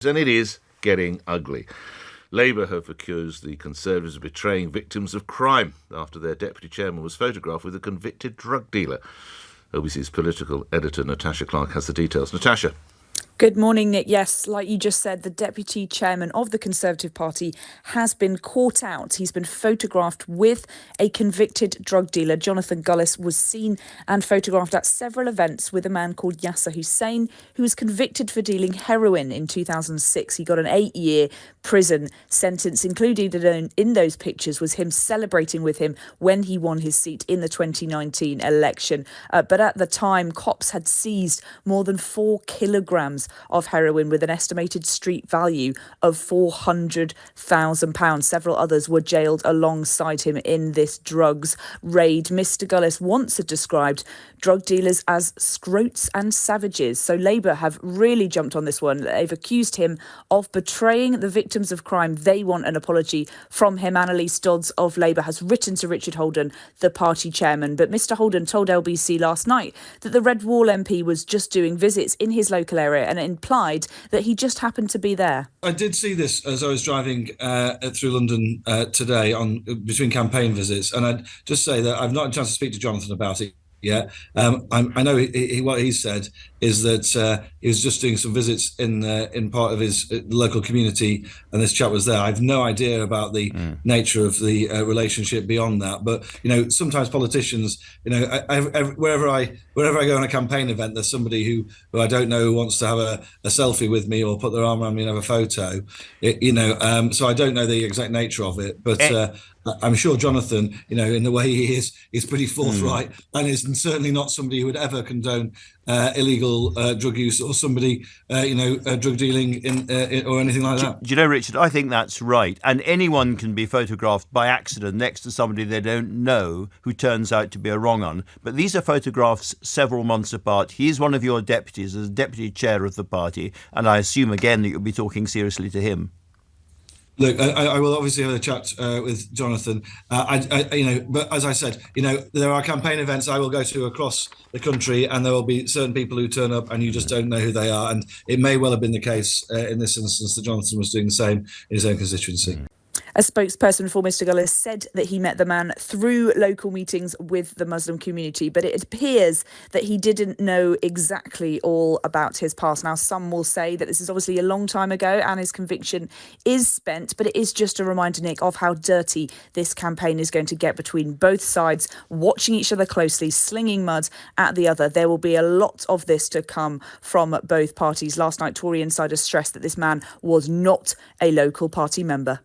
And it is getting ugly. Labour have accused the Conservatives of betraying victims of crime after their deputy chairman was photographed with a convicted drug dealer. LBC's political editor Natasha Clark has the details. Natasha. Good morning, Nick. Yes, like you just said, the deputy chairman of the Conservative Party has been caught out. He's been photographed with a convicted drug dealer. Jonathan Gullis was seen and photographed at several events with a man called Yasser Hussain, who was convicted for dealing heroin in 2006. He got an 8-year prison sentence. Included in those pictures was him celebrating with him when he won his seat in the 2019 election. But at the time, cops had seized more than 4 kilograms of heroin with an estimated street value of £400,000. Several others were jailed alongside him in this drugs raid. Mr Gullis once had described drug dealers as scroats and savages. So Labour have really jumped on this one. They've accused him of betraying the victims of crime. They want an apology from him. Annalise Dodds of Labour has written to Richard Holden, the party chairman. But Mr Holden told LBC last night that the Red Wall MP was just doing visits in his local area and implied that he just happened to be there. I did see this as I was driving through London today on between campaign visits, and I'd just say that I've not had a chance to speak to Jonathan about it yet. I know what he said is that he was just doing some visits in part of his local community, and this chap was there. I've no idea about the nature of the relationship beyond that, but sometimes politicians, wherever I go on a campaign event, there's somebody who I don't know who wants to have a selfie with me or put their arm around me and have a photo. So I don't know the exact nature of it, but I'm sure Jonathan, in the way he is pretty forthright, and is certainly not somebody who would ever condone illegal drug use or somebody, drug dealing or anything like that. Do you know, Richard, I think that's right. And anyone can be photographed by accident next to somebody they don't know who turns out to be a wrong un. But these are photographs several months apart. He is one of your deputies as deputy chair of the party, and I assume again that you'll be talking seriously to him. Look, I will obviously have a chat with Jonathan. But as I said, there are campaign events I will go to across the country, and there will be certain people who turn up, and you just don't know who they are. And it may well have been the case in this instance that Jonathan was doing the same in his own constituency. A spokesperson for Mr Gullis said that he met the man through local meetings with the Muslim community, but it appears that he didn't know exactly all about his past. Now, some will say that this is obviously a long time ago and his conviction is spent, but it is just a reminder, Nick, of how dirty this campaign is going to get between both sides, watching each other closely, slinging mud at the other. There will be a lot of this to come from both parties. Last night, Tory insiders stressed that this man was not a local party member.